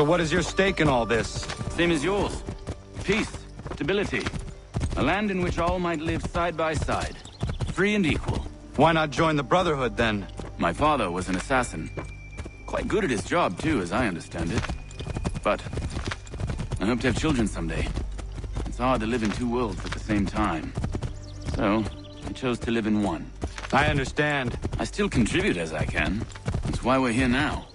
So what is your stake in all this? Same as yours. Peace, stability. A land in which all might live side by side. Free and equal. Why not join the Brotherhood, then? My father was an assassin. Quite good at his job, too, as I understand it. But I hope to have children someday. It's hard to live in two worlds at the same time. So, I chose to live in one. I understand. I still contribute as I can. That's why we're here now.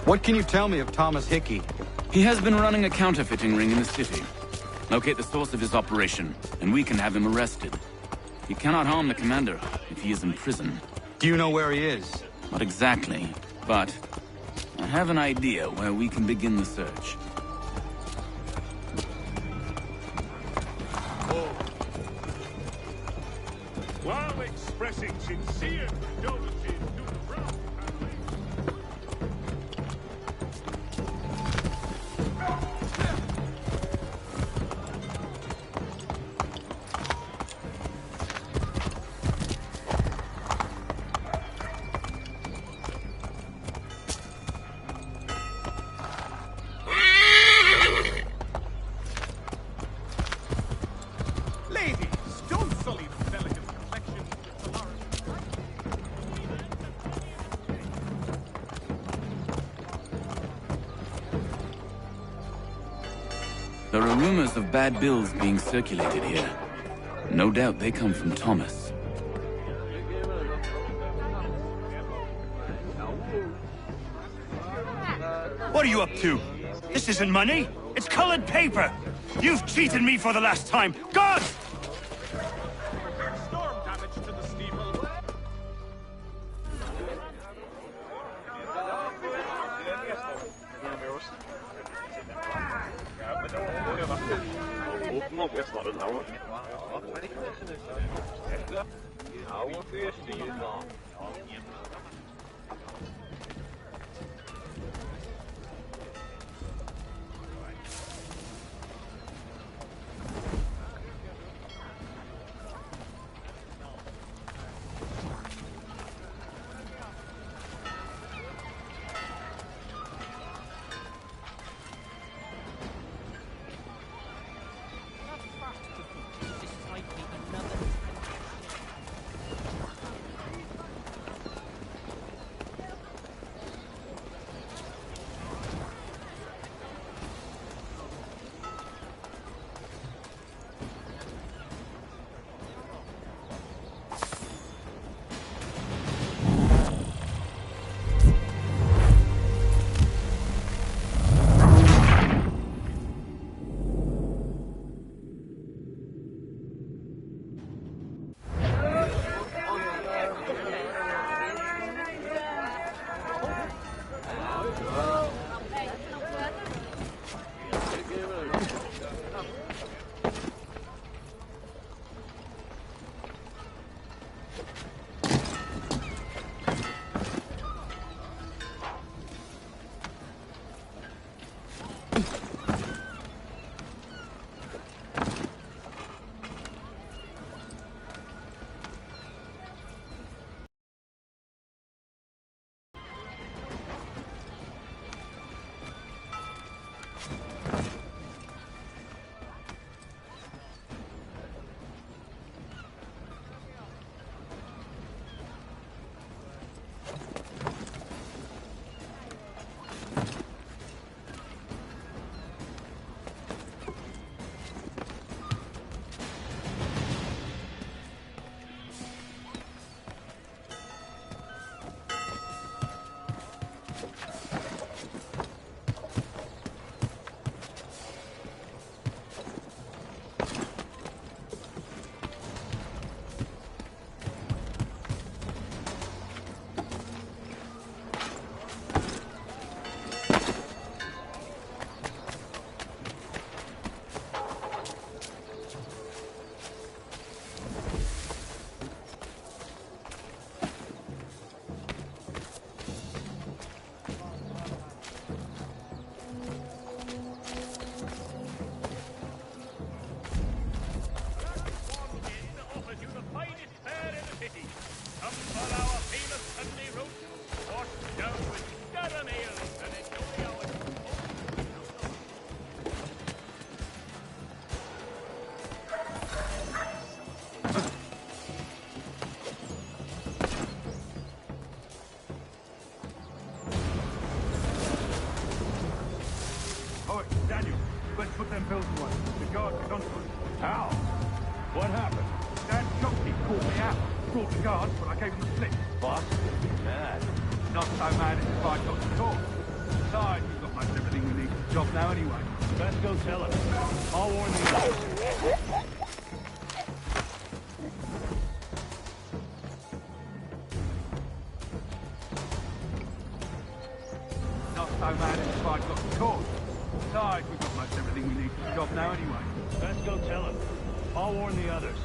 What can you tell me of Thomas Hickey? He has been running a counterfeiting ring in the city. Locate the source of his operation, and we can have him arrested. He cannot harm the commander if he is in prison. Do you know where he is? Not exactly, but I have an idea where we can begin the search. While expressing sincere condolences to the Brown family. Ladies, don't sully the delicate complexion with Solaris. There are rumors of bad bills being circulated here. No doubt they come from Thomas. What are you up to? This isn't money. It's colored paper. You've cheated me for the last time. God! Storm damage to the steeple. caught me out. Brought the guards, but I gave them the slip. Boss? Mad. Not so mad as if I got the call. Besides, we've got most everything we need for the job now anyway. Best go tell him. I'll warn the others. Not so mad as if I got the call. Besides, we've got most everything we need for the job now anyway. Best go tell him. I'll warn the others.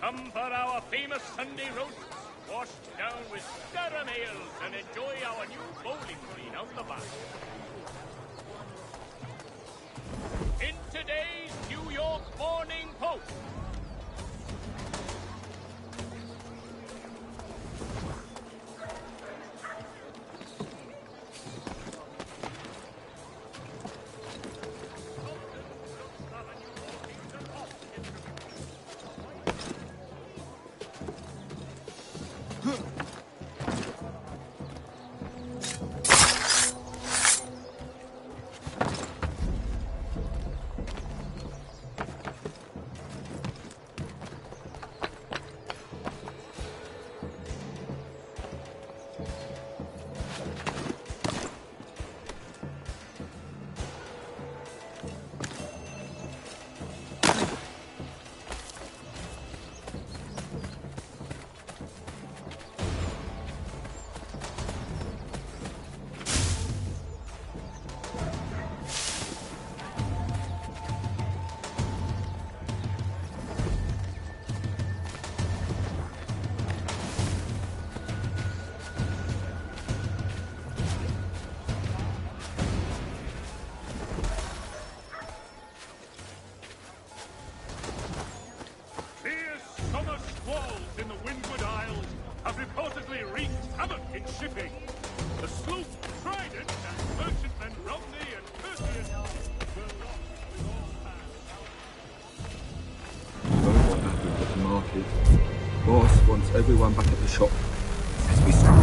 Come for our famous Sunday roast, washed down with Durham ales, and enjoy our new bowling green out the back. In today's New York Morning Post. wants everyone back at the shop. As we start.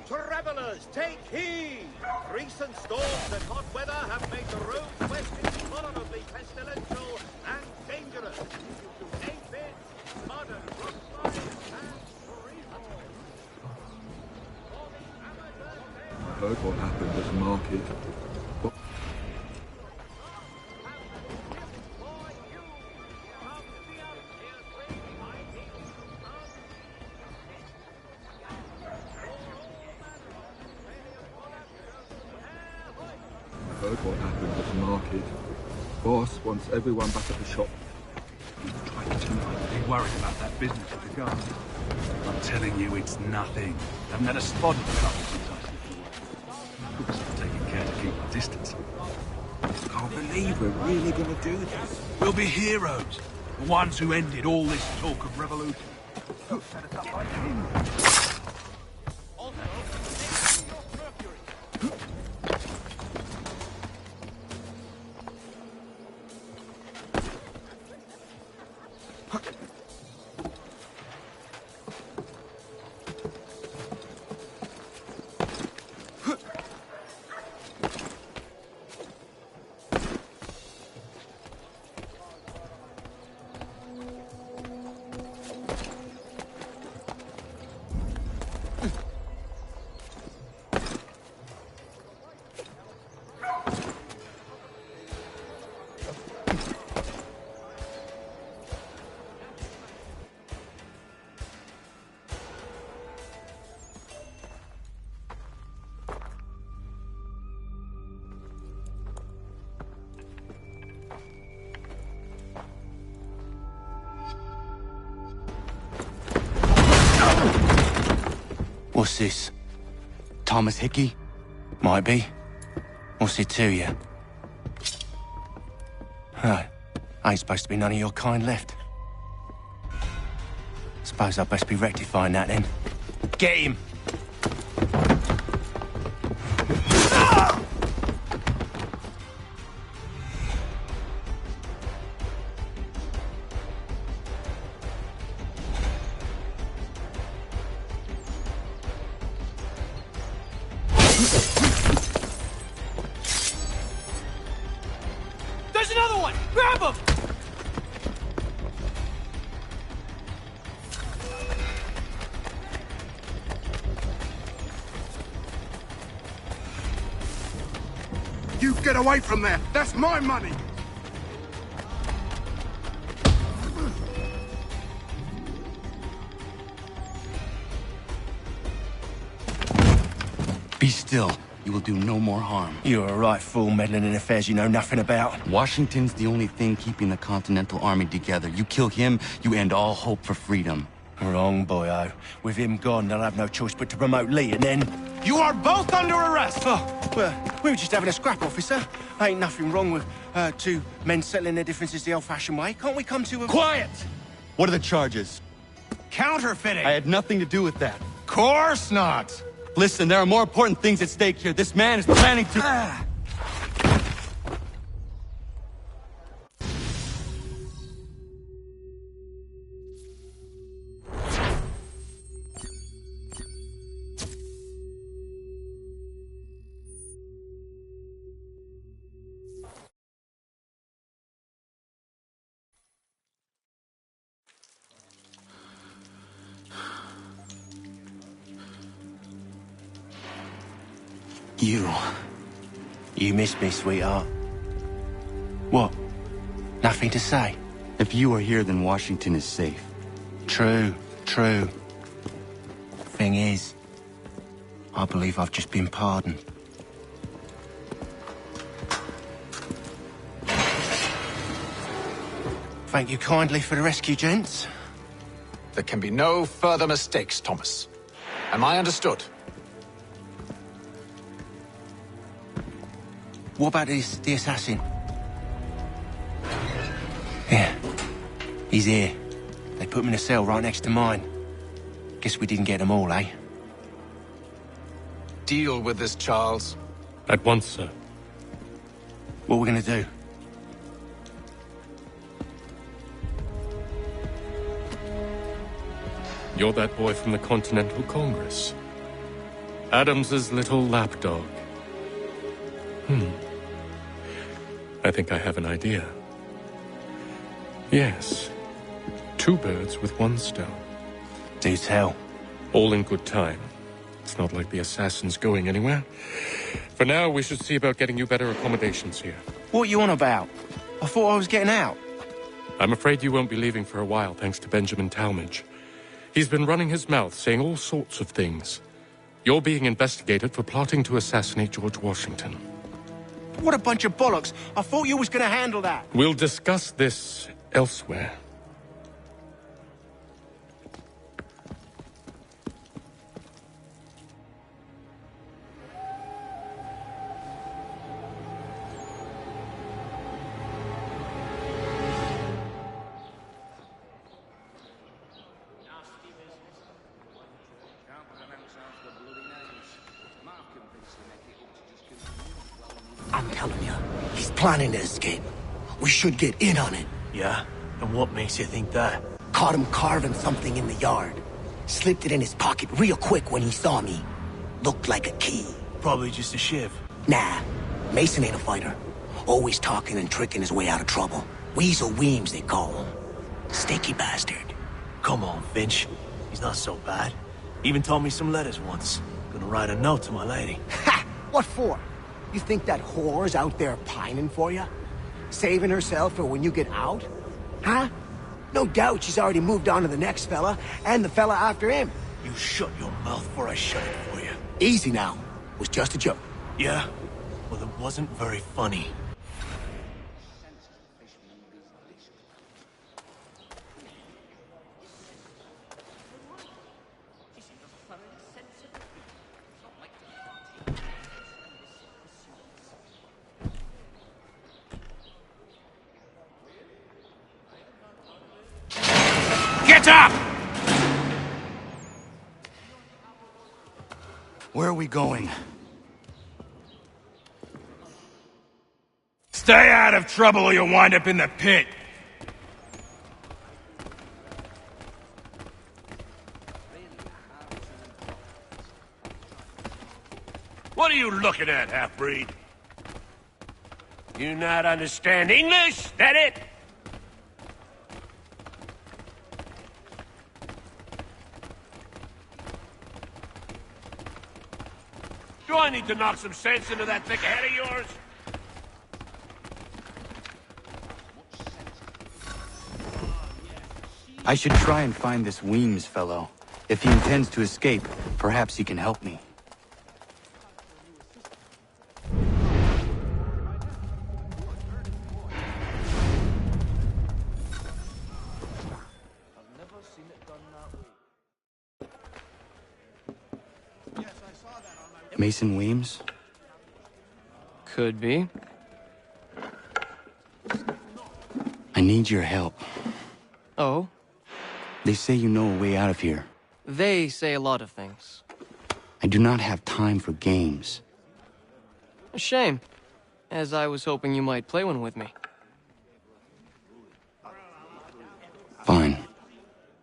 Travelers, take heed! Recent storms and hot weather have made the roads west intolerably pestilential and dangerous due to aphids, mud and rock slides, and freezing. I heard what happened at the market. What? Heard what happened at the market. Boss wants everyone back at the shop. Try to tell me I'm be worried about that business with the guards. I'm telling you, it's nothing. Haven't had a spot of trouble since I slipped away. Just taking care to keep my distance. I can't believe we're really going to do this. We'll be heroes. The ones who ended all this talk of revolution. Set us up like kings. What's this? Thomas Hickey? Might be. What's it to you? Right. Ain't supposed to be none of your kind left. Suppose I'd best be rectifying that then. Get him! There's another one! Grab him! You get away from there! That's my money! Be still. You will do no more harm. You're a right fool meddling in affairs you know nothing about. Washington's the only thing keeping the Continental Army together. You kill him, you end all hope for freedom. Wrong, boyo. With him gone, they'll have no choice but to promote Lee, and then... You are both under arrest! Oh, well, we were just having a scrap, officer. Ain't nothing wrong with two men settling their differences the old-fashioned way. Can't we come to a... Quiet! What are the charges? Counterfeiting! I had nothing to do with that. Course not! Listen, there are more important things at stake here. This man is planning to... You missed me, sweetheart. What? Nothing to say? If you are here, then Washington is safe. True. Thing is, I believe I've just been pardoned. Thank you kindly for the rescue, gents. There can be no further mistakes, Thomas. Am I understood? What about the assassin? He's here. They put him in a cell right next to mine. Guess we didn't get them all, eh? Deal with this, Charles. At once, sir. What we gonna do? You're that boy from the Continental Congress. Adams's little lapdog. I think I have an idea. Yes. 2 birds with 1 stone. Do tell. All in good time. It's not like the assassin's going anywhere. For now, we should see about getting you better accommodations here. What you on about? I thought I was getting out. I'm afraid you won't be leaving for a while, thanks to Benjamin Talmadge. He's been running his mouth, saying all sorts of things. You're being investigated for plotting to assassinate George Washington. What a bunch of bollocks. I thought you was gonna handle that. We'll discuss this elsewhere. I'm telling you, he's planning to escape. We should get in on it. Yeah? And what makes you think that? Caught him carving something in the yard. Slipped it in his pocket real quick when he saw me. Looked like a key. Probably just a shiv. Nah, Mason ain't a fighter. Always talking and tricking his way out of trouble. Weasel Weems, they call him. Sneaky bastard. Come on, Finch. He's not so bad. Even told me some letters once. Gonna write a note to my lady. Ha! What for? You think that whore's out there pining for you? Saving herself for when you get out? Huh? No doubt she's already moved on to the next fella, and the fella after him. You shut your mouth before I shut it for you. Easy now. It was just a joke. Yeah? Well, it wasn't very funny. Get up! Where are we going? Stay out of trouble or you'll wind up in the pit. What are you looking at, half-breed? You not understand English? That it? Do I need to knock some sense into that thick head of yours? I should try and find this Weems fellow. If he intends to escape, perhaps he can help me. Mason Weems? Could be. I need your help. Oh? They say you know a way out of here. They say a lot of things. I do not have time for games. A shame, as I was hoping you might play one with me. Fine.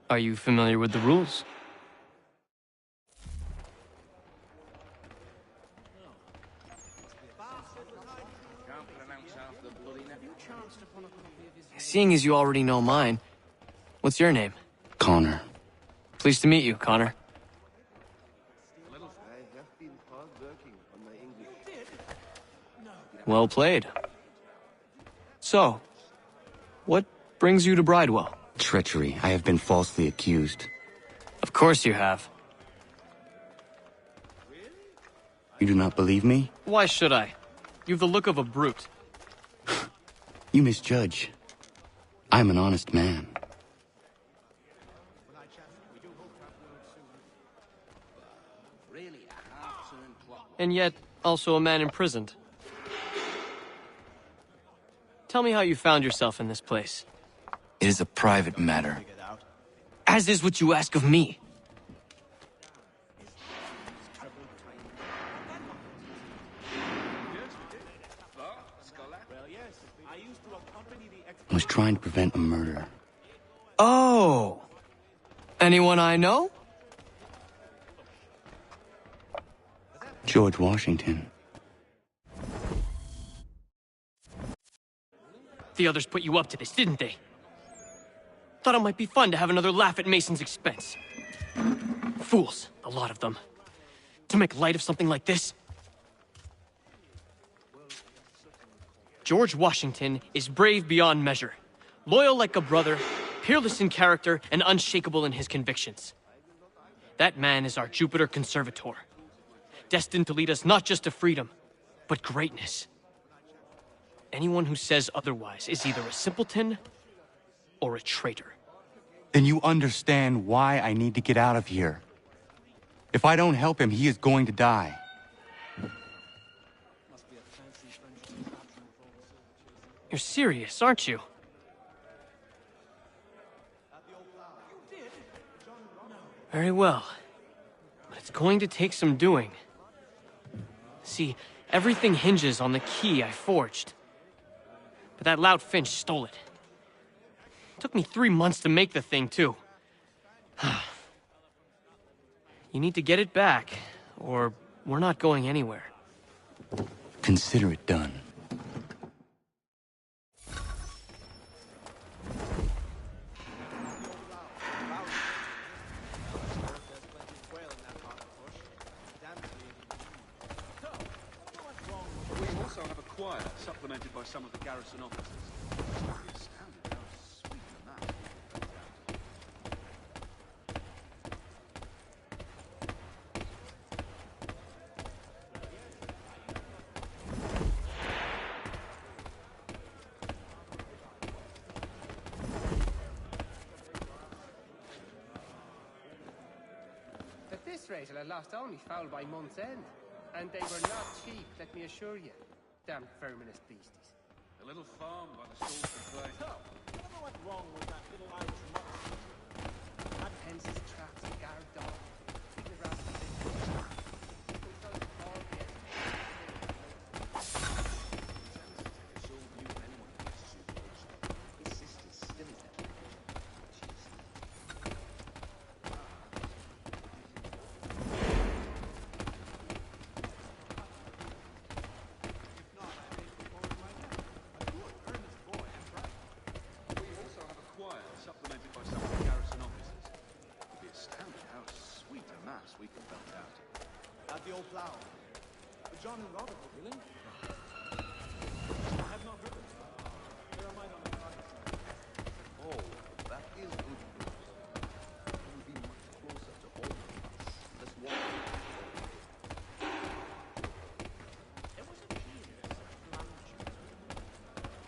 Are you familiar with the rules? Seeing as you already know mine, what's your name? Connor. Pleased to meet you, Connor. Well played. So, what brings you to Bridewell? Treachery. I have been falsely accused. Of course you have. You do not believe me? Why should I? You've the look of a brute. You misjudge. I'm an honest man. And yet, also a man imprisoned. Tell me how you found yourself in this place. It is a private matter. As is what you ask of me. I was trying to prevent a murder. Oh! Anyone I know? George Washington. The others put you up to this, didn't they? Thought it might be fun to have another laugh at Mason's expense. Fools, a lot of them. To make light of something like this. George Washington is brave beyond measure, loyal like a brother, peerless in character, and unshakable in his convictions. That man is our Jupiter Conservator, destined to lead us not just to freedom, but greatness. Anyone who says otherwise is either a simpleton or a traitor. Then you understand why I need to get out of here. If I don't help him, he is going to die. You're serious, aren't you? Very well. But it's going to take some doing. See, everything hinges on the key I forged. But that lout Finch stole it. Took me 3 months to make the thing, too. You need to get it back, or we're not going anywhere. Consider it done. We also have a choir supplemented by some of the garrison officers. This race I lost only foul by month's end. And they were not cheap, let me assure you. Damn verminous beasties. A little farm by the source of play. So, I don't know what's wrong with that little Irish mouse. Had fences, traps, and guard dog. Keeping around the city. People tell us all the his sister's still in there. We can belt out. At the old plough. John and Robert were willing. I have not heard of it. Where am I on the price? Oh, that is good news. You will be much closer to all of us. Let's walk. There was a period of plunging,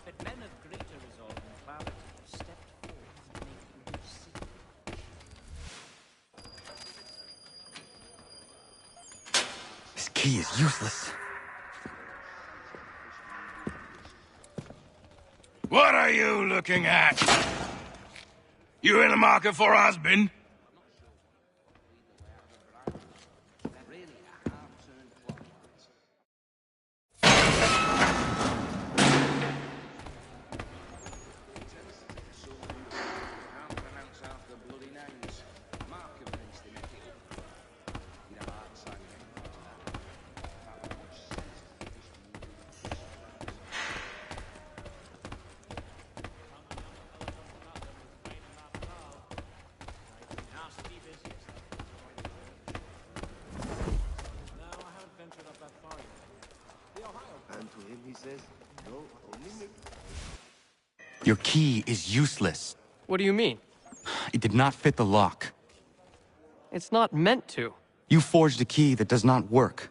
but men of greater resolve and clarity stepped forth to make a new city. This key is useless. What are you looking at? You in the market for a husband? Your key is useless. What do you mean? It did not fit the lock. It's not meant to. You forged a key that does not work.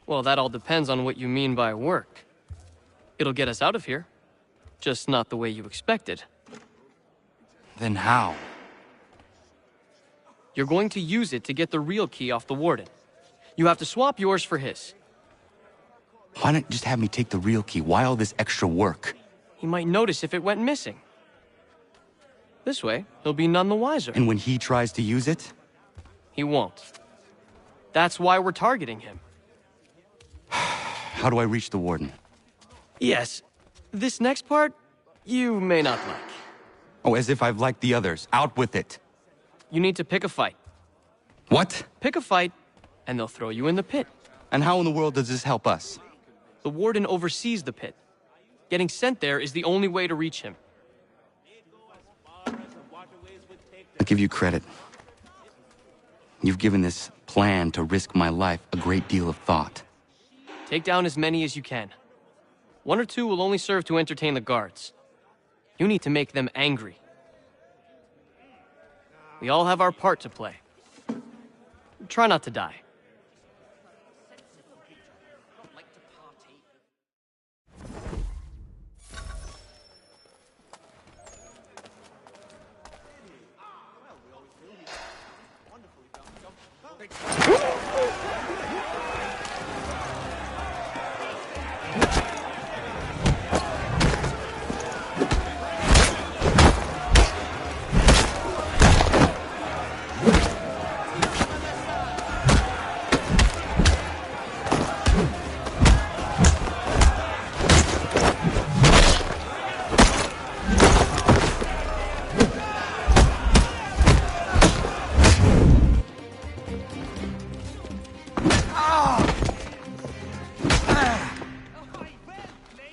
Well, that all depends on what you mean by work. It'll get us out of here. Just not the way you expected. Then how? You're going to use it to get the real key off the warden. You have to swap yours for his. Why not just have me take the real key? Why all this extra work? He might notice if it went missing. This way, he'll be none the wiser. And when he tries to use it? He won't. That's why we're targeting him. How do I reach the Warden? Yes. This next part, you may not like. Oh, as if I've liked the others. Out with it. You need to pick a fight. What? Pick a fight, and they'll throw you in the pit. And how in the world does this help us? The Warden oversees the pit. Getting sent there is the only way to reach him. I'll give you credit. You've given this plan to risk my life a great deal of thought. Take down as many as you can. 1 or 2 will only serve to entertain the guards. You need to make them angry. We all have our part to play. Try not to die.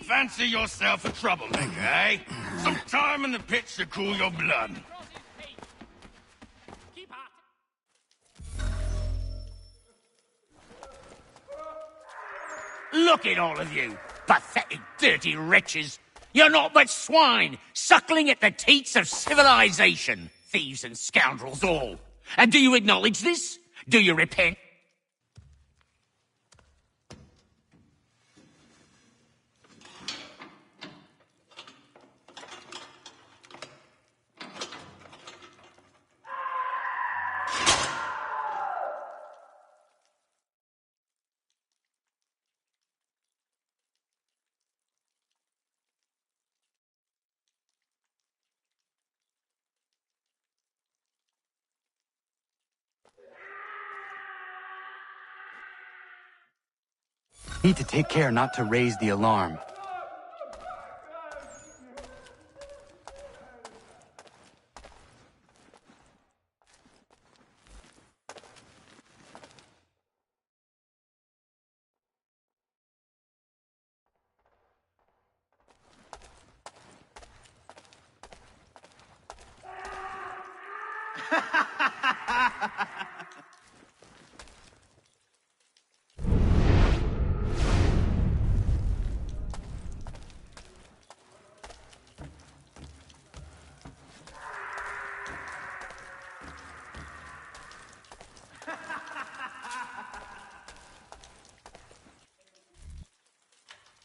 Fancy yourself a troublemaker, eh? Some time in the pits to cool your blood. Look at all of you, pathetic, dirty wretches. You're not but swine, suckling at the teats of civilization. Thieves and scoundrels all. And do you acknowledge this? Do you repent? Need to take care not to raise the alarm.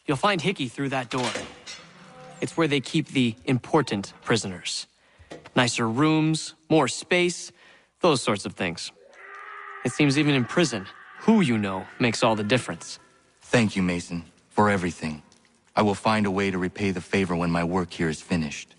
You'll find Hickey through that door. It's where they keep the important prisoners. Nicer rooms, more space, those sorts of things. It seems even in prison, who you know makes all the difference. Thank you, Mason, for everything. I will find a way to repay the favor when my work here is finished.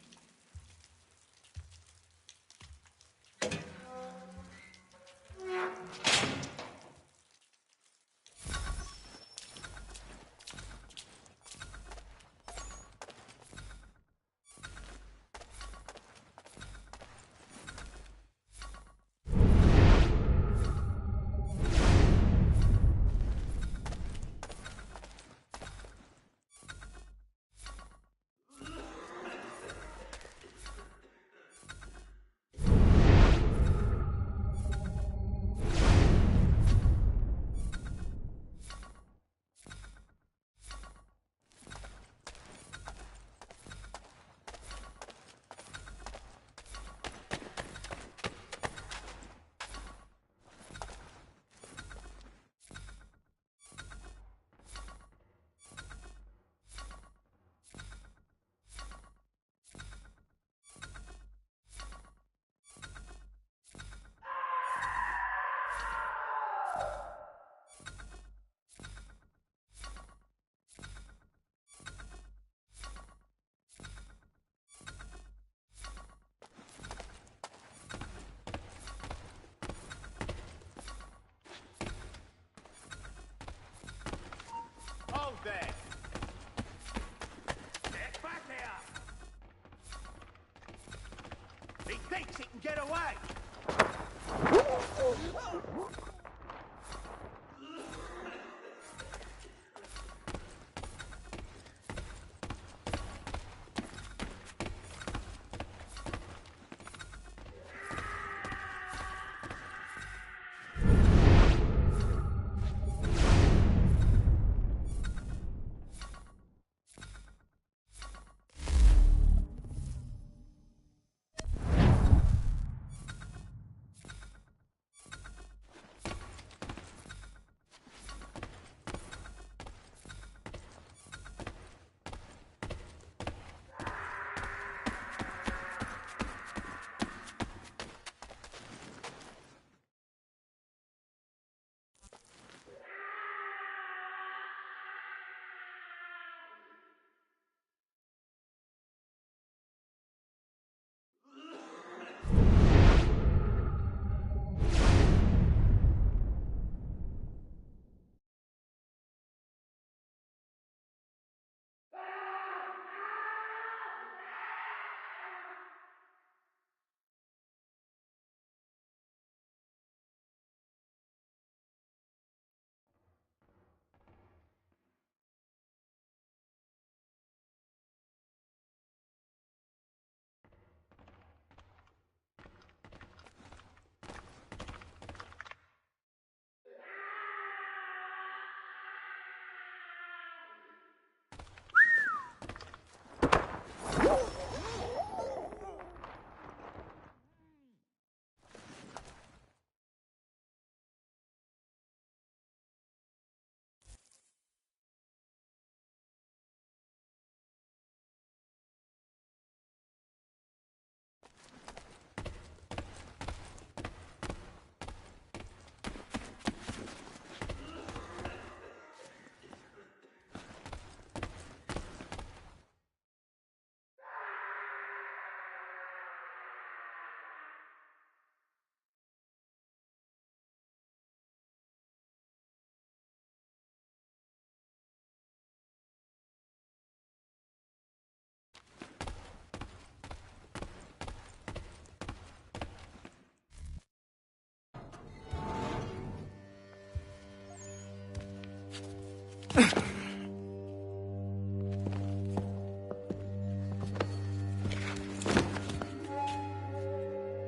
thinks he can get away.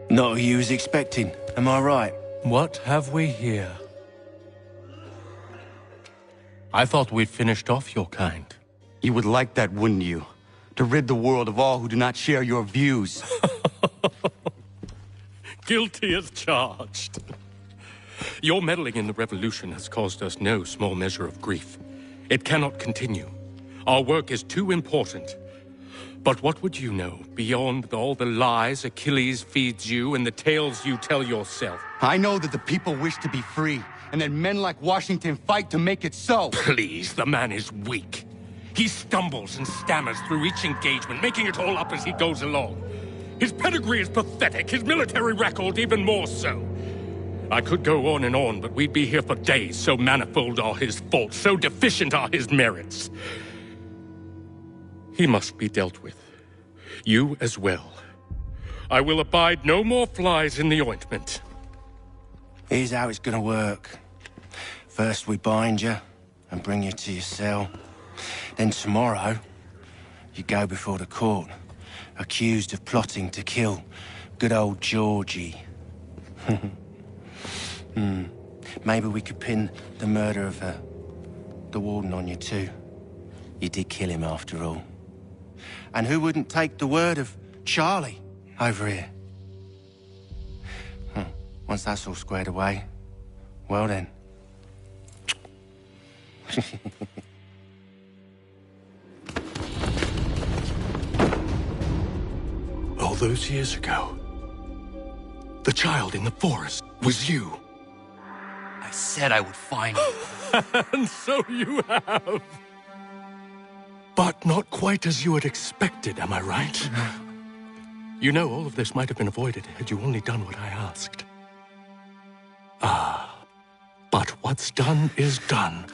Not who you was expecting, am I right? What have we here? I thought we'd finished off your kind. You would like that, wouldn't you? To rid the world of all who do not share your views. Guilty as charged. Your meddling in the revolution has caused us no small measure of grief. It cannot continue. Our work is too important. But what would you know beyond all the lies Achilles feeds you and the tales you tell yourself? I know that the people wish to be free, and that men like Washington fight to make it so. Please, the man is weak. He stumbles and stammers through each engagement, making it all up as he goes along. His pedigree is pathetic, his military record even more so. I could go on and on, but we'd be here for days, so manifold are his faults, so deficient are his merits. He must be dealt with. You as well. I will abide no more flies in the ointment. Here's how it's gonna work. First we bind you and bring you to your cell. Then tomorrow, you go before the court, accused of plotting to kill good old Georgie. Maybe we could pin the murder of the warden on you too. You did kill him after all. And who wouldn't take the word of Charlie over here? Once that's all squared away, well then. All those years ago, the child in the forest was you. I said I would find you. And so you have. But not quite as you had expected, am I right? You know, all of this might have been avoided had you only done what I asked. Ah, but what's done is done.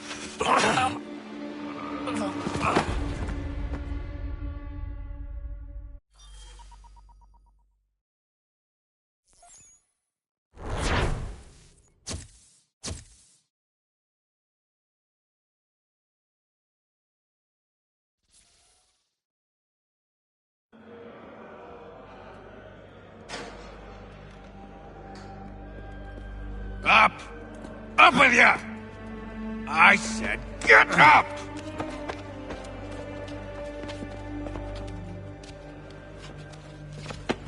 Up! Up with ya! I said get up!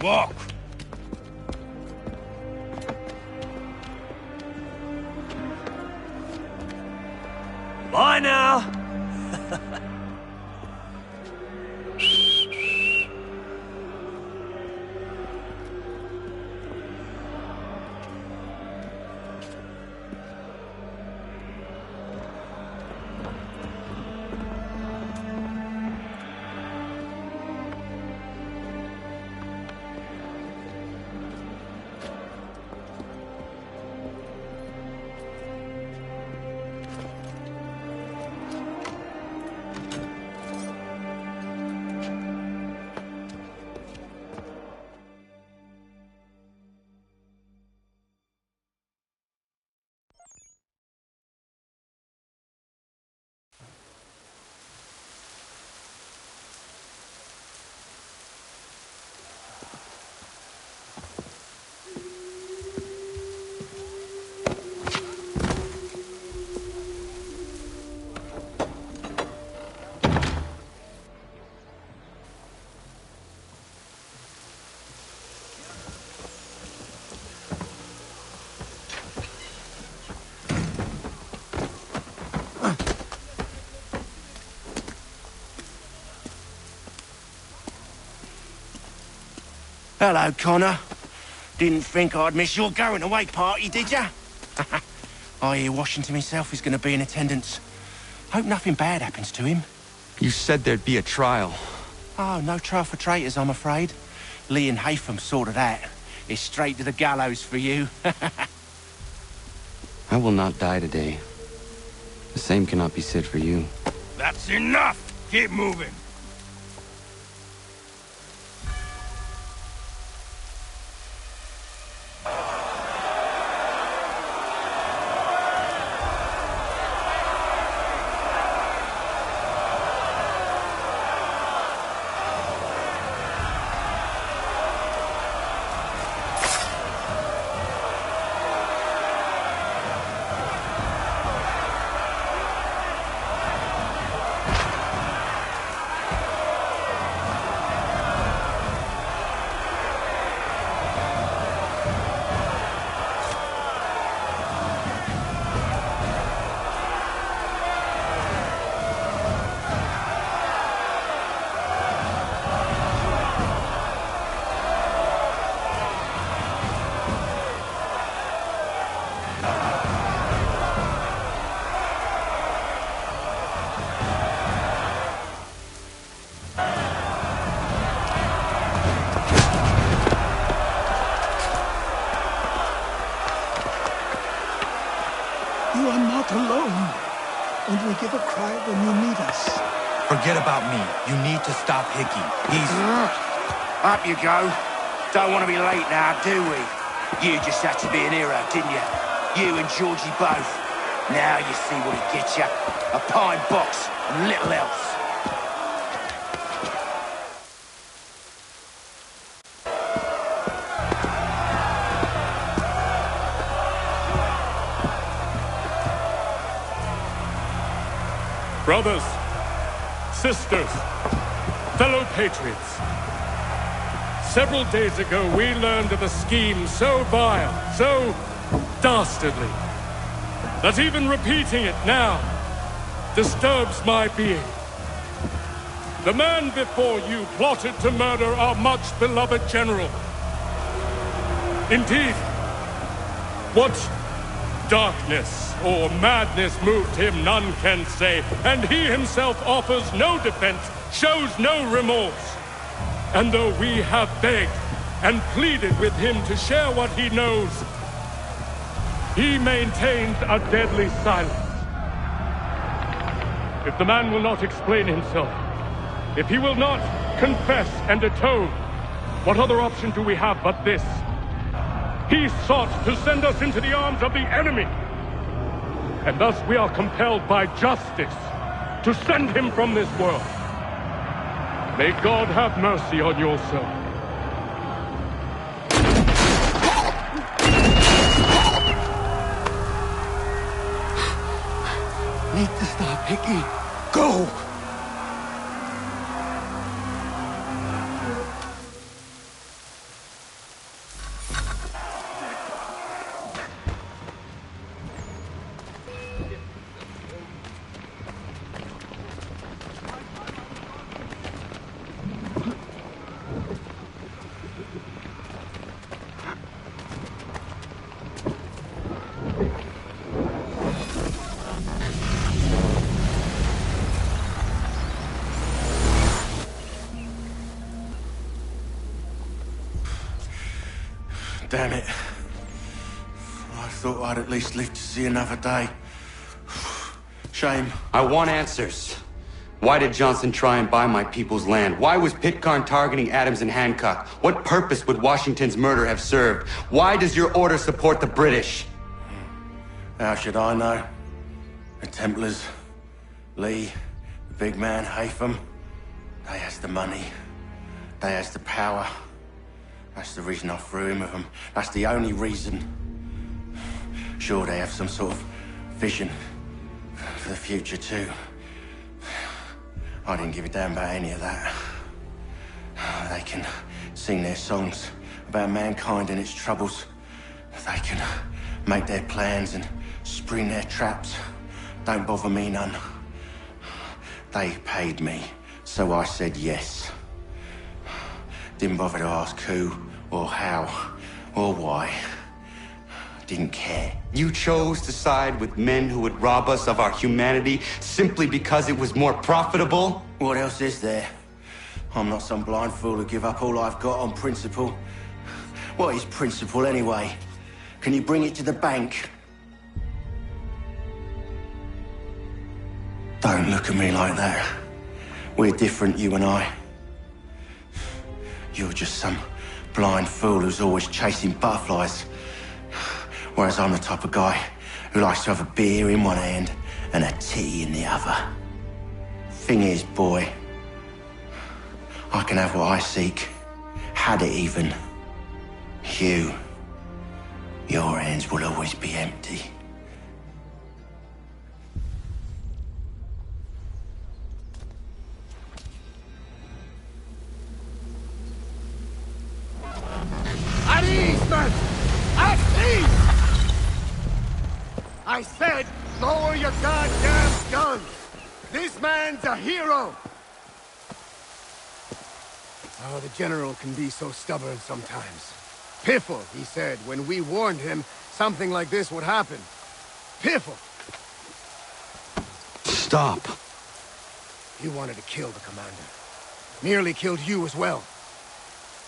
Walk! Bye now! Hello, Connor. Didn't think I'd miss your going away party, did ya? I hear Washington himself is going to be in attendance. Hope nothing bad happens to him. You said there'd be a trial. Oh, no trial for traitors, I'm afraid. Lee and Haytham sorted that. It's straight to the gallows for you. I will not die today. The same cannot be said for you. That's enough! Keep moving! You are not alone. Only give a cry when you need us. Forget about me. You need to stop Hickey. He's... Up you go. Don't want to be late now, do we? You just had to be an hero, didn't you? You and Georgie both. Now you see what he gets you. A pine box and little else. Brothers, sisters, fellow patriots. Several days ago, we learned of a scheme so vile, so dastardly, that even repeating it now disturbs my being. The man before you plotted to murder our much-beloved general. Indeed, what darkness or madness moved him, none can say, and he himself offers no defense, shows no remorse. And though we have begged and pleaded with him to share what he knows, he maintains a deadly silence. If the man will not explain himself, if he will not confess and atone, what other option do we have but this? He sought to send us into the arms of the enemy. And thus we are compelled by justice to send him from this world. May God have mercy on your soul. Need to stop, Hickey. Go! Damn it. I thought I'd at least live to see another day. Shame. I want answers. Why did Johnson try and buy my people's land? Why was Pitcairn targeting Adams and Hancock? What purpose would Washington's murder have served? Why does your order support the British? How should I know? The Templars, Lee, the big man, Haytham, they has the money. They has the power. That's the reason I threw him with them. That's the only reason. Sure, they have some sort of vision for the future, too. I didn't give a damn about any of that. They can sing their songs about mankind and its troubles. They can make their plans and spring their traps. Don't bother me none. They paid me, so I said yes. Didn't bother to ask who, or how, or why. Didn't care. You chose to side with men who would rob us of our humanity simply because it was more profitable? What else is there? I'm not some blind fool who give up all I've got on principle. What is principle anyway? Can you bring it to the bank? Don't look at me like that. We're different, you and I. You're just some blind fool who's always chasing butterflies. Whereas I'm the type of guy who likes to have a beer in one hand and a titty in the other. Thing is, boy, I can have what I seek. Had it even. Your hands will always be empty. At ease, man! At ease! I said, lower your goddamn guns! This man's a hero! Oh, the General can be so stubborn sometimes. Piffle, he said, when we warned him something like this would happen. Piffle! Stop. He wanted to kill the commander. Nearly killed you as well.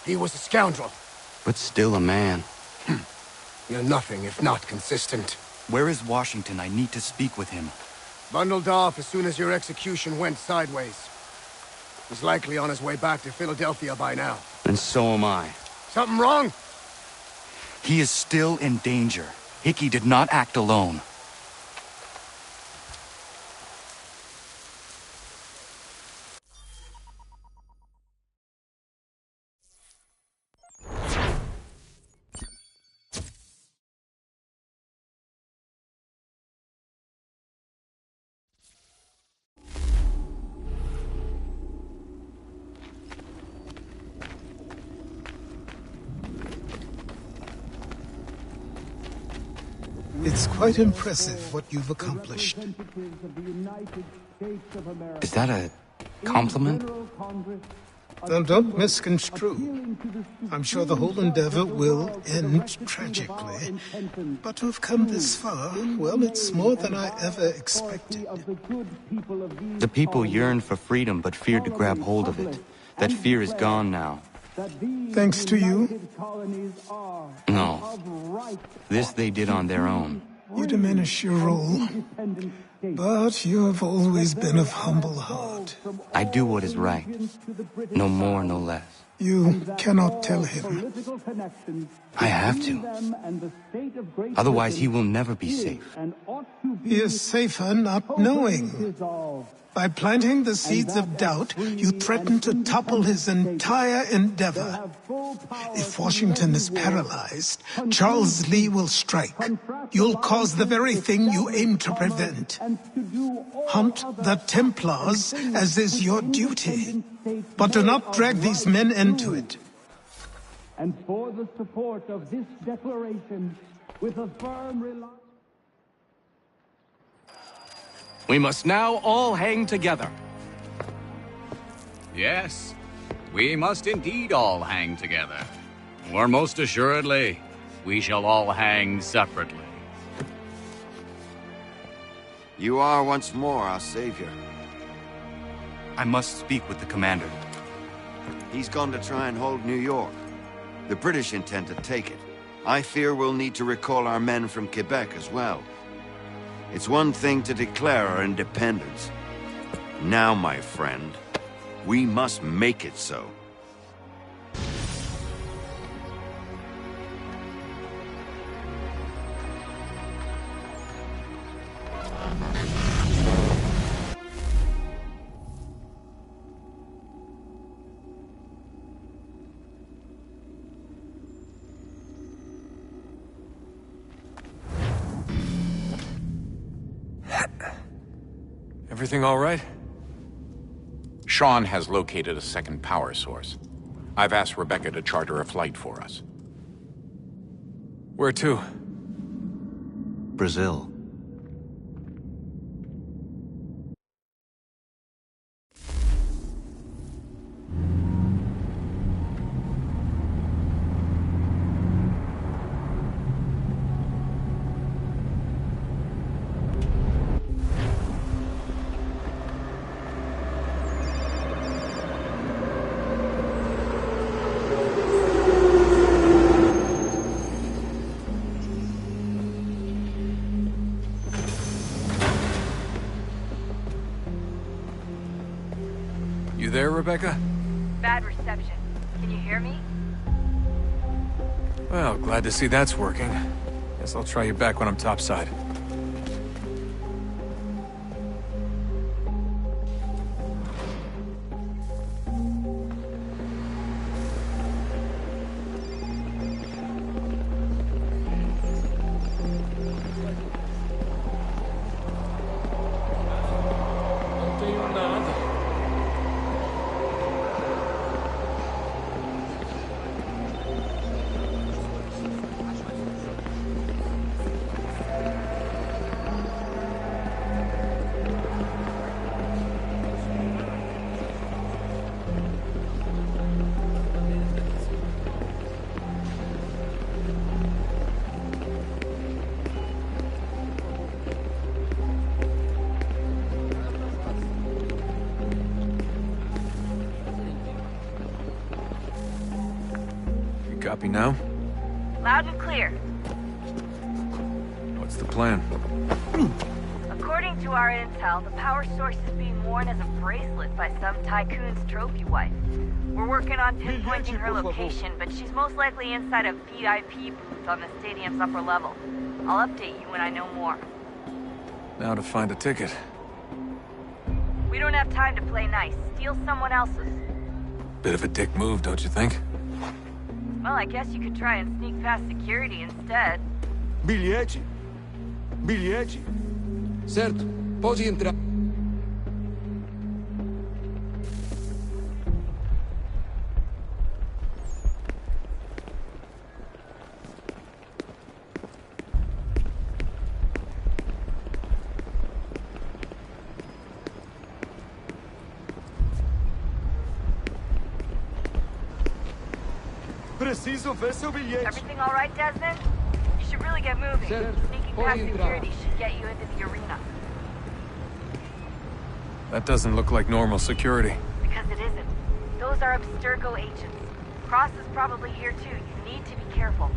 He was a scoundrel. But still a man. You're nothing if not consistent. Where is Washington? I need to speak with him. Bundled off as soon as your execution went sideways. He's likely on his way back to Philadelphia by now. And so am I. Something wrong? He is still in danger. Hickey did not act alone. It's quite impressive what you've accomplished. Is that a compliment? Don't misconstrue. I'm sure the whole endeavor will end tragically. But to have come this far, well, it's more than I ever expected. The people yearned for freedom but feared to grab hold of it. That fear is gone now. Thanks to you? No. This they did on their own. You diminish your role. But you have always been of humble heart. I do what is right. No more, no less. You cannot tell him. I have to. Otherwise, he will never be safe. He is safer not knowing. By planting the seeds of doubt, you threaten to topple his entire endeavor. If Washington is paralyzed, Charles Lee will strike. You'll cause the very thing you aim to prevent. Hunt the Templars, as is your duty. But do not drag these men into it. And for the support of this declaration, with a firm reliance... We must now all hang together. Yes, we must indeed all hang together. Or most assuredly, we shall all hang separately. You are once more our savior. I must speak with the commander. He's gone to try and hold New York. The British intend to take it. I fear we'll need to recall our men from Quebec as well. It's one thing to declare our independence. Now, my friend, we must make it so. Everything all right? Sean has located a second power source. I've asked Rebecca to charter a flight for us. Where to? Brazil. You there, Rebecca? Bad reception. Can you hear me? Well, glad to see that's working. Guess I'll try you back when I'm topside. Copy now? Loud and clear. What's the plan? According to our intel, the power source is being worn as a bracelet by some tycoon's trophy wife. We're working on pinpointing her location, but she's most likely inside a VIP booth on the stadium's upper level. I'll update you when I know more. Now to find a ticket. We don't have time to play nice. Steal someone else's. Bit of a dick move, don't you think? Well, I guess you could try and sneak past security instead. Bilhete? Bilhete? Certo, pode entrar. Preciso ver seu bilhete. Everything all right, Desmond? You should really get moving. Certo. Sneaking Pode past entrar. security should get you into the arena. That doesn't look like normal security. Because it isn't. Those are Abstergo agents. Cross is probably here too. You need to be careful.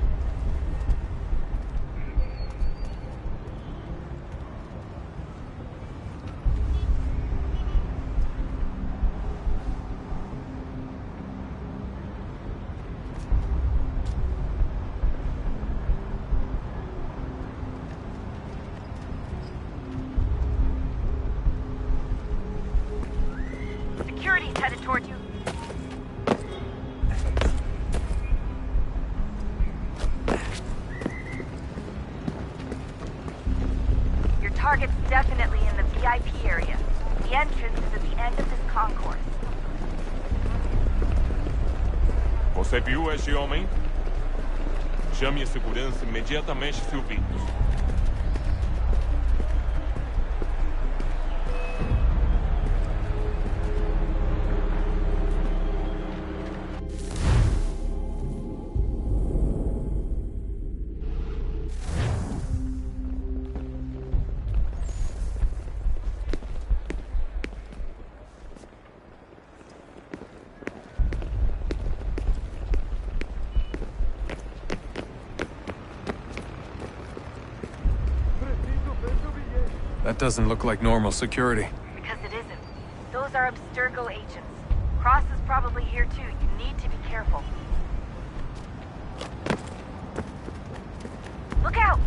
VIP area. The entrance is at the end of this concourse. Você viu este homem? Chame a segurança imediatamente, Silvitos. That doesn't look like normal security. Because it isn't. Those are Abstergo agents. Cross is probably here too. You need to be careful. Look out!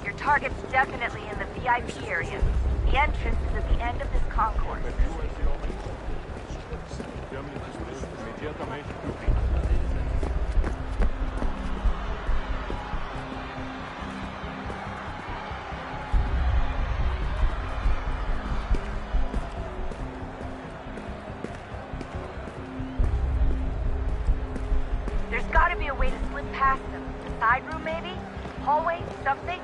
Your target's definitely in the VIP area. The entrance is at the end of this concourse. There's gotta be a way to slip past them. A side room, maybe? Hallway? Something?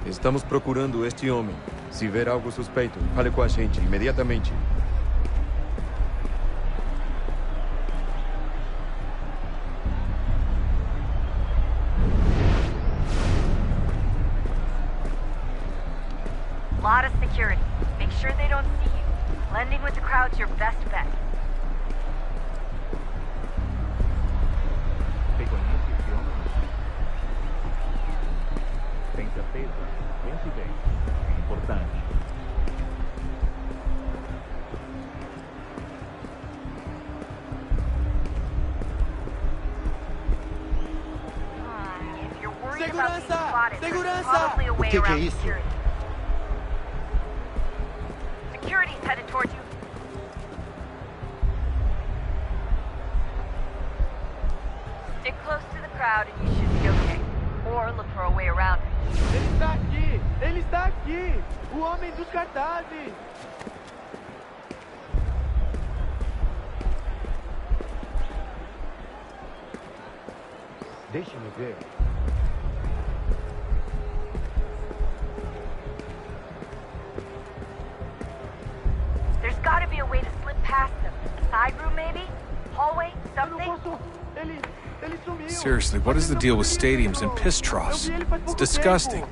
Estamos procurando este homem. Se ver algo suspeito, fale com a gente imediatamente. Lot of security. Make sure they don't see you. Blending with the crowd's your best bet. Tem certeza? Pense bem. É importante. If you're worried about being spotted, there's probably a way around security. Security's headed towards you. Stick close to the crowd and you should be okay. Or look for a way around it. Ele está aqui! Ele está aqui! O homem dos cartazes! Deixe-me ver. There's gotta be a way to slip past them. A side room, maybe? Hallway? Something? Ele sumiu! Seriously, what is the deal with stadiums and piss troughs? It's disgusting.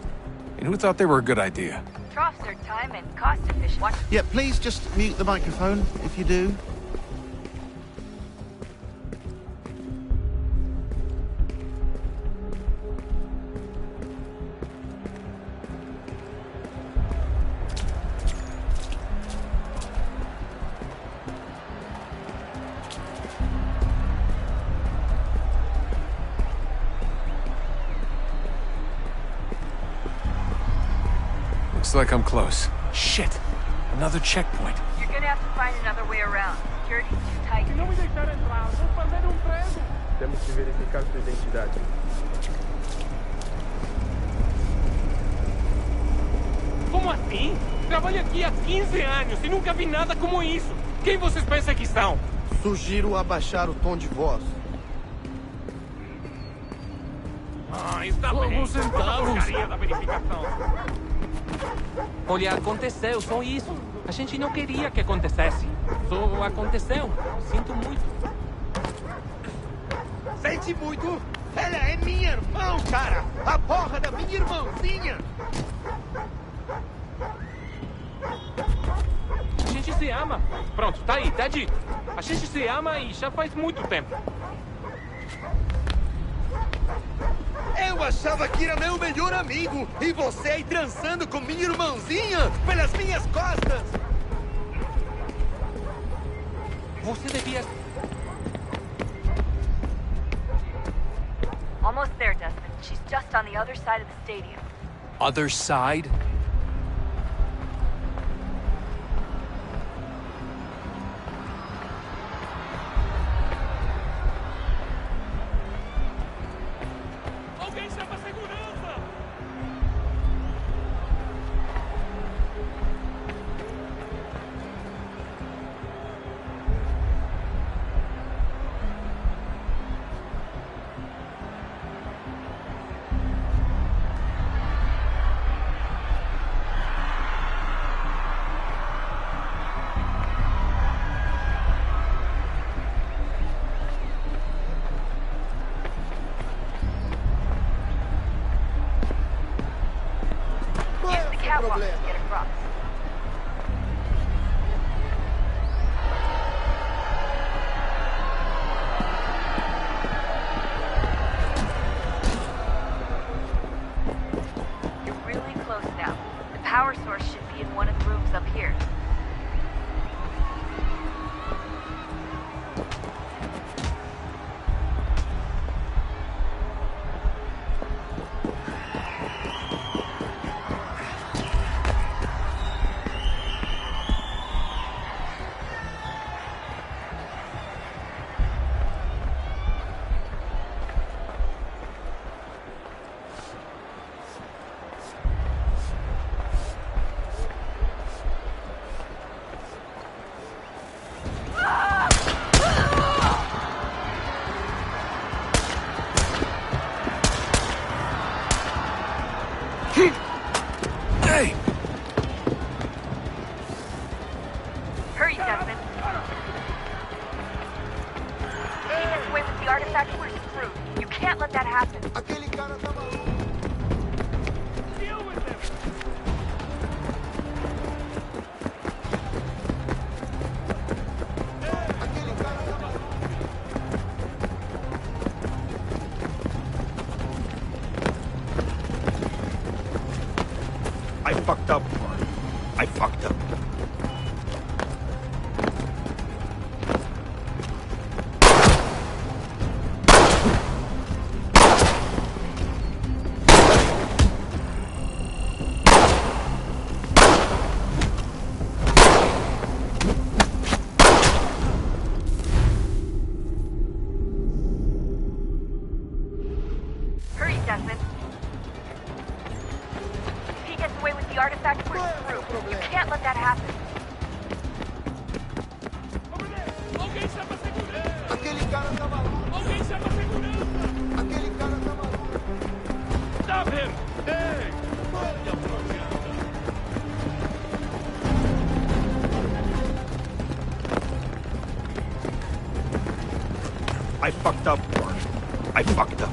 And who thought they were a good idea? Troughs are time and cost efficient. Watch. Yeah, please just mute the microphone if you do. Looks like I'm close. Shit! Another checkpoint. You're gonna have to find another way around. Security's too tight. Se não me deixar entrar, vou perder emprego! Temos que verificar sua identidade. Como assim? Trabalho aqui há 15 anos e nunca vi nada como isso. Quem vocês pensam que são? Sugiro abaixar o tom de voz. Ah, está bem. Vamos sentá-los. Porcaria da verificação. Olha, aconteceu, só isso. A gente não queria que acontecesse. Só aconteceu. Sinto muito. Sente muito? Ela é minha irmã, cara! A porra da minha irmãzinha! A gente se ama. Pronto, tá aí, tá dito. A gente se ama e já faz muito tempo. Eu achava que era meu melhor amigo e você aí transando com minha irmãzinha pelas minhas costas! Você devia... Almost there, Desmond. She's just on the other side of the stadium. Other side? catwalk to get across. You're really close now. The power source should be in one of the rooms up here. Hey! Hurry, Desmond. If he gets away with the artifact, we're screwed. You can't let that happen. Deal with him! I fucked up, Mark. I fucked up. Hurry, Desmond. If he gets away with the artifact, we're screwed. You can't let that happen. Alguém chama a segurança! Aquele cara tá maluco! Alguém chama a segurança! Aquele cara tá maluco! Stop him! Hey! Olha o projeto! I fucked up, Mark. I fucked up.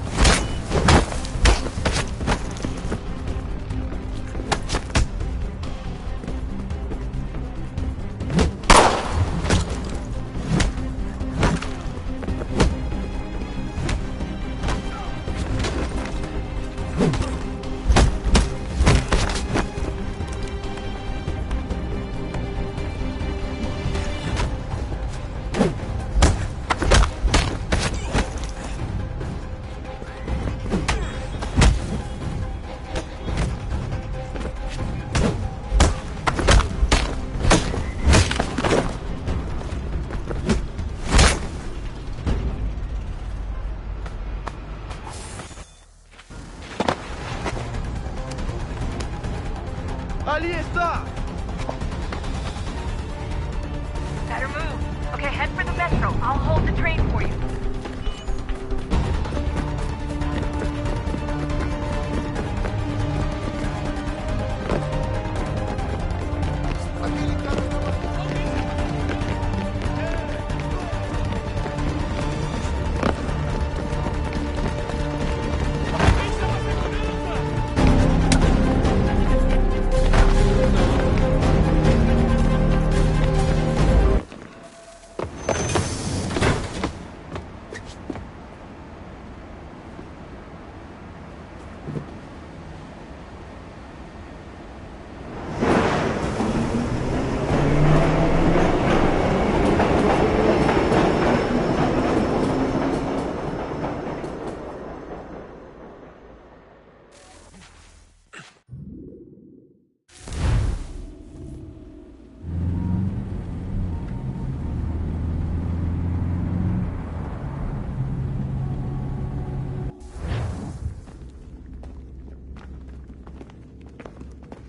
Ali está! Better move. Okay, head for the metro. I'll hold the train for you.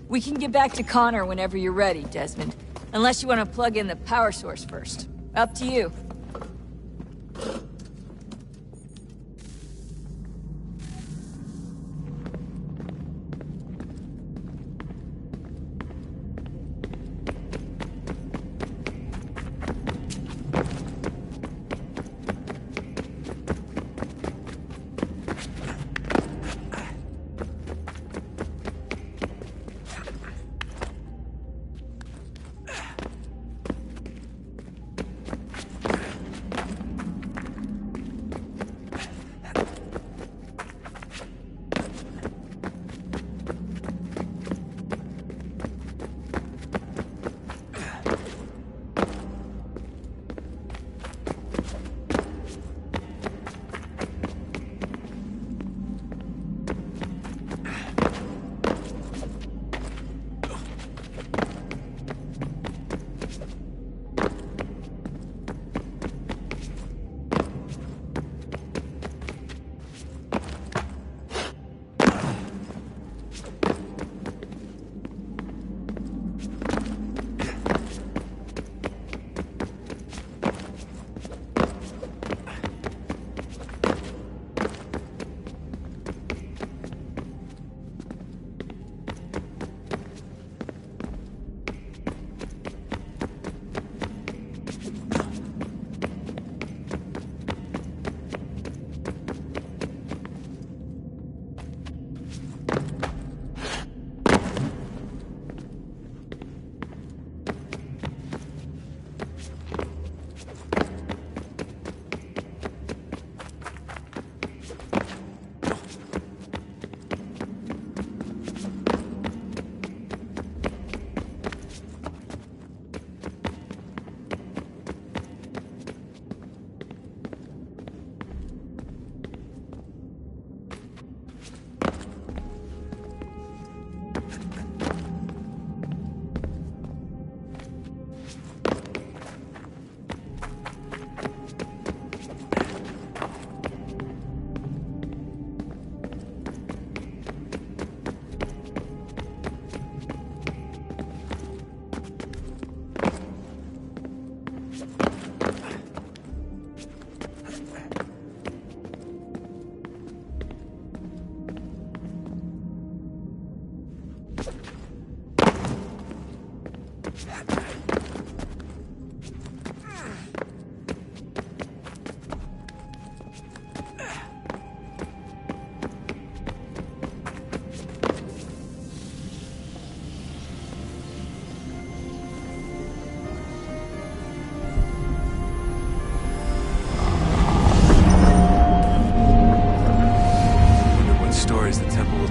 We can get back to Connor whenever you're ready, Desmond. Unless you want to plug in the power source first. Up to you.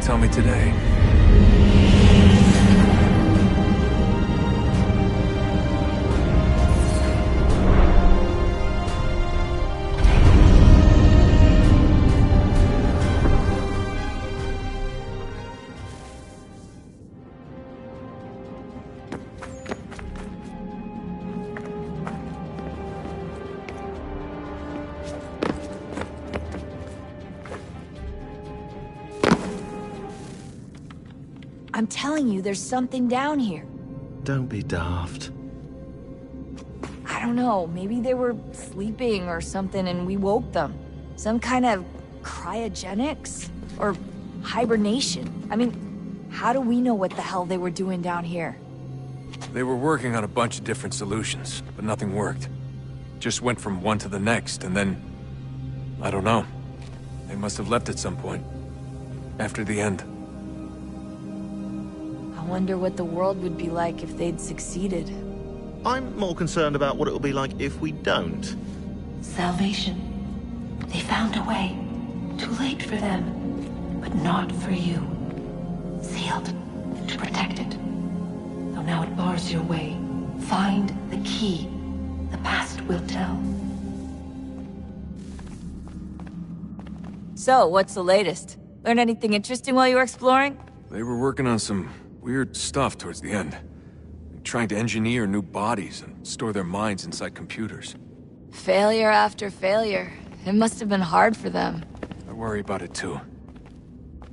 Tell me today. I'm telling you, there's something down here. Don't be daft. I don't know, maybe they were sleeping or something and we woke them. Some kind of cryogenics? Or hibernation. I mean, how do we know what the hell they were doing down here? They were working on a bunch of different solutions, but nothing worked. Just went from one to the next, and then... I don't know. They must have left at some point. After the end. I wonder what the world would be like if they'd succeeded. I'm more concerned about what it'll be like if we don't. Salvation. They found a way. Too late for them, but not for you. Sealed to protect it. Though now it bars your way. Find the key. The past will tell. So, what's the latest? Learn anything interesting while you were exploring? They were working on some weird stuff towards the end. Trying to engineer new bodies and store their minds inside computers. Failure after failure. It must have been hard for them. I worry about it too.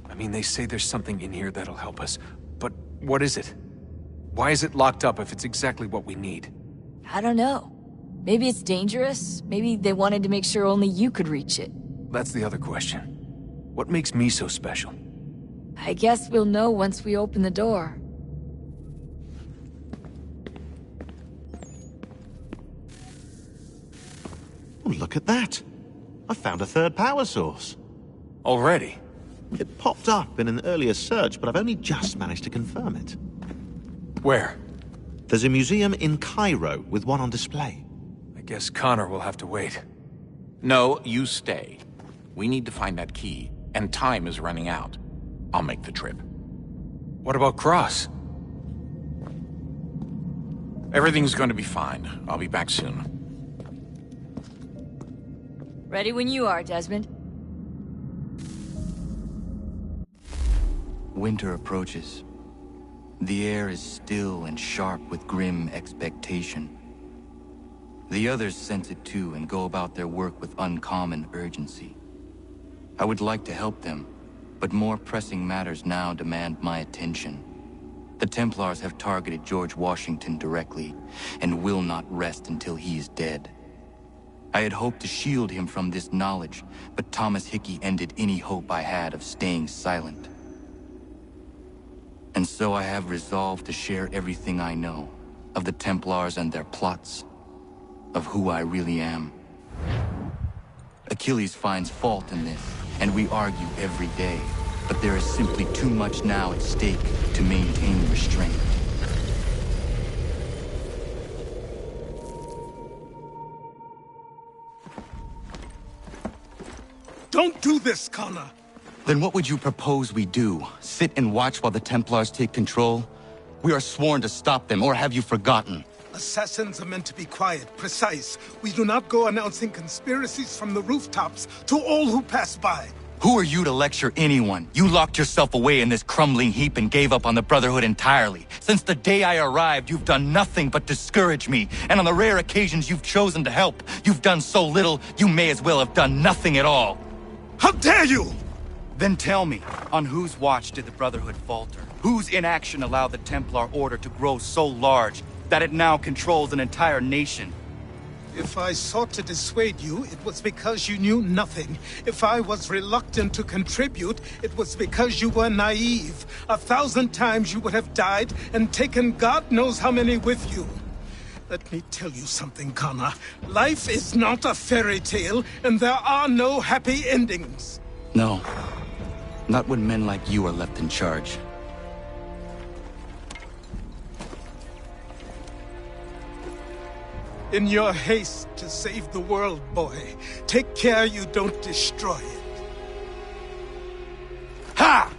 I mean, they say there's something in here that'll help us, but what is it? Why is it locked up if it's exactly what we need? I don't know. Maybe it's dangerous. Maybe they wanted to make sure only you could reach it. That's the other question. What makes me so special? I guess we'll know once we open the door. Oh, look at that. I found a third power source. Already? It popped up in an earlier search, but I've only just managed to confirm it. Where? There's a museum in Cairo with one on display. I guess Connor will have to wait. No, you stay. We need to find that key, and time is running out. I'll make the trip. What about Cross? Everything's going to be fine. I'll be back soon. Ready when you are, Desmond. Winter approaches. The air is still and sharp with grim expectation. The others sense it too and go about their work with uncommon urgency. I would like to help them, but more pressing matters now demand my attention. The Templars have targeted George Washington directly, and will not rest until he is dead. I had hoped to shield him from this knowledge, but Thomas Hickey ended any hope I had of staying silent. And so I have resolved to share everything I know, of the Templars and their plots, of who I really am. Achilles finds fault in this, and we argue every day, but there is simply too much now at stake to maintain restraint. Don't do this, Connor! Then what would you propose we do? Sit and watch while the Templars take control? We are sworn to stop them, or have you forgotten? Assassins are meant to be quiet, precise. We do not go announcing conspiracies from the rooftops to all who pass by. Who are you to lecture anyone? You locked yourself away in this crumbling heap and gave up on the Brotherhood entirely. Since the day I arrived, you've done nothing but discourage me. And on the rare occasions you've chosen to help, you've done so little, you may as well have done nothing at all. How dare you! Then tell me, on whose watch did the Brotherhood falter? Whose inaction allowed the Templar Order to grow so large that it now controls an entire nation? If I sought to dissuade you, it was because you knew nothing. If I was reluctant to contribute, it was because you were naive. 1,000 times you would have died and taken God knows how many with you. Let me tell you something, Connor. Life is not a fairy tale, and there are no happy endings. No. Not when men like you are left in charge. In your haste to save the world, boy, take care you don't destroy it. Ha!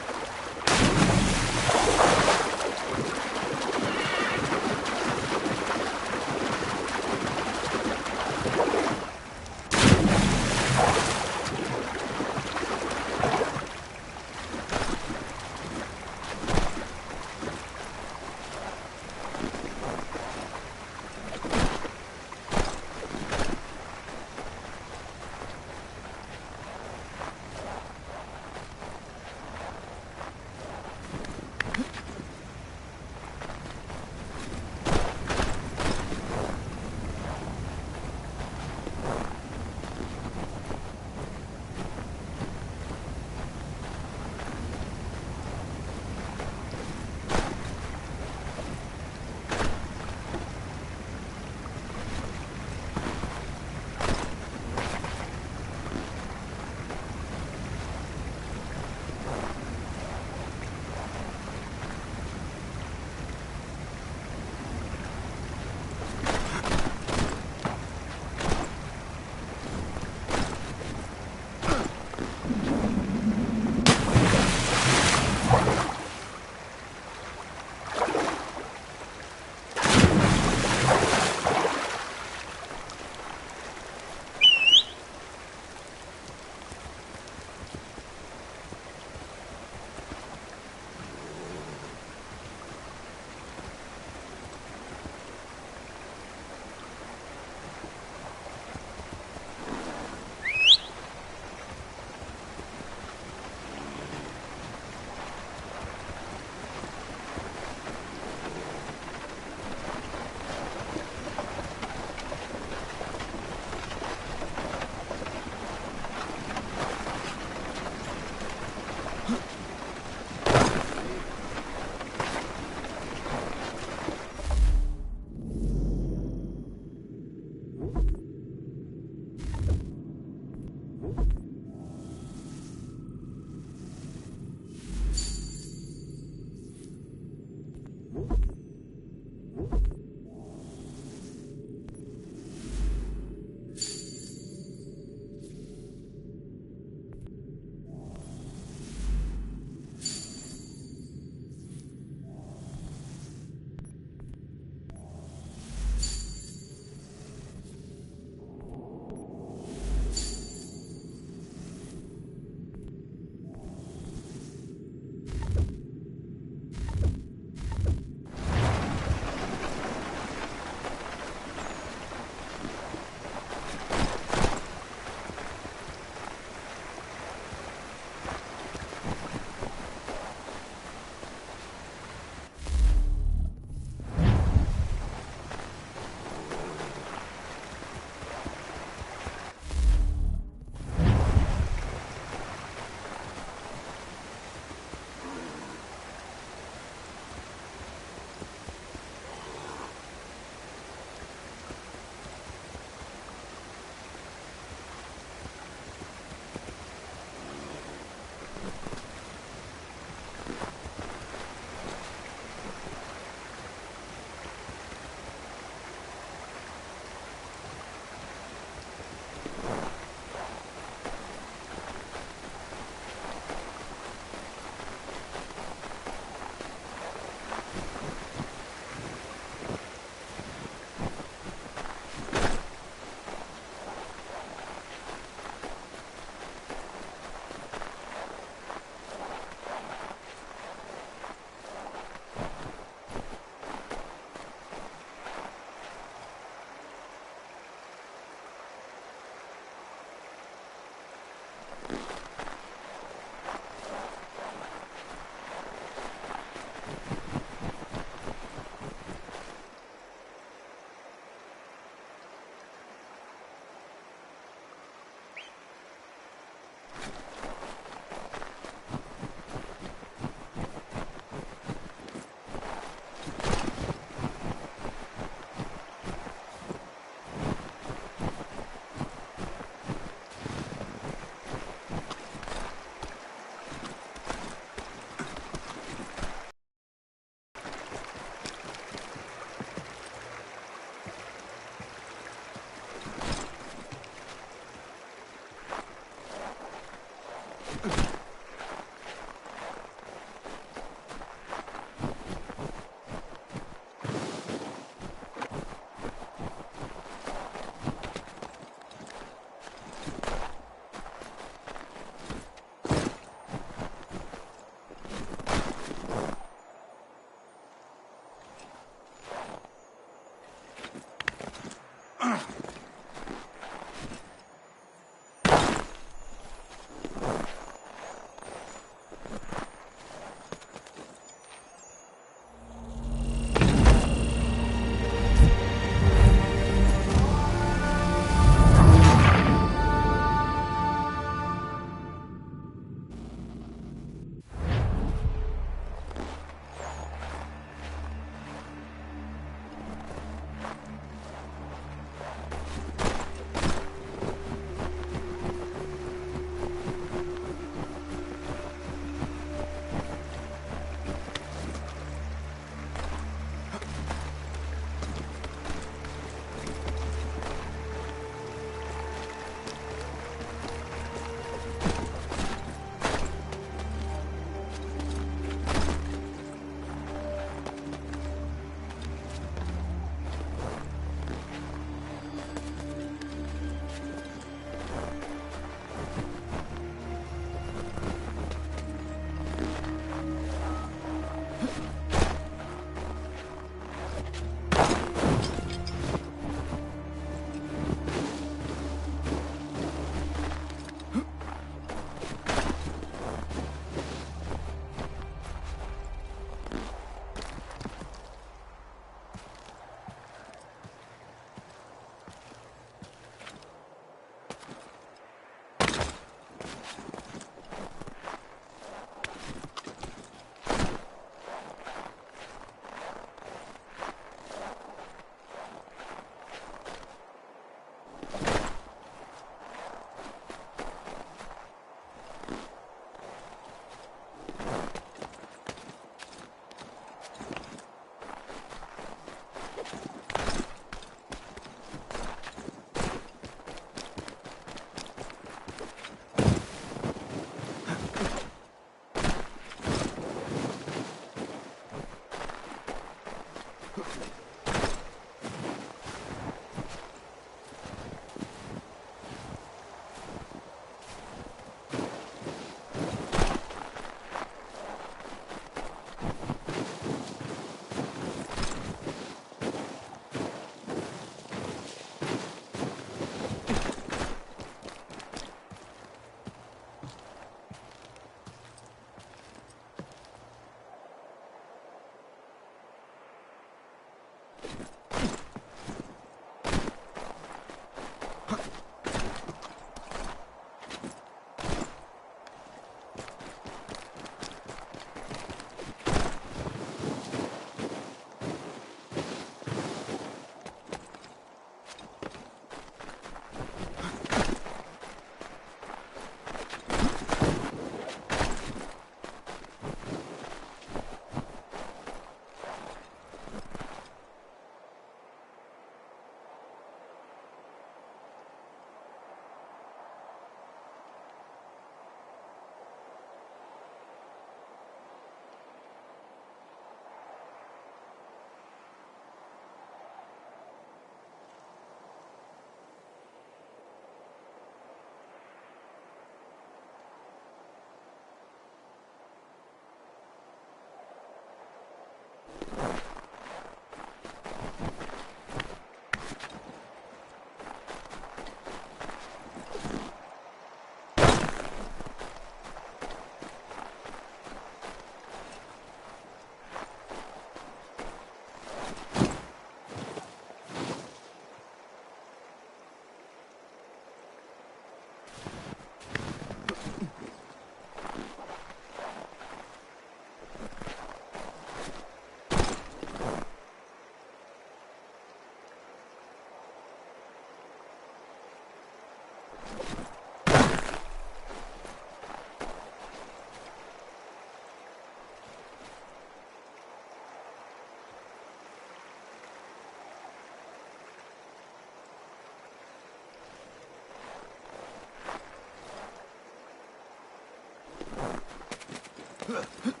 Ugh.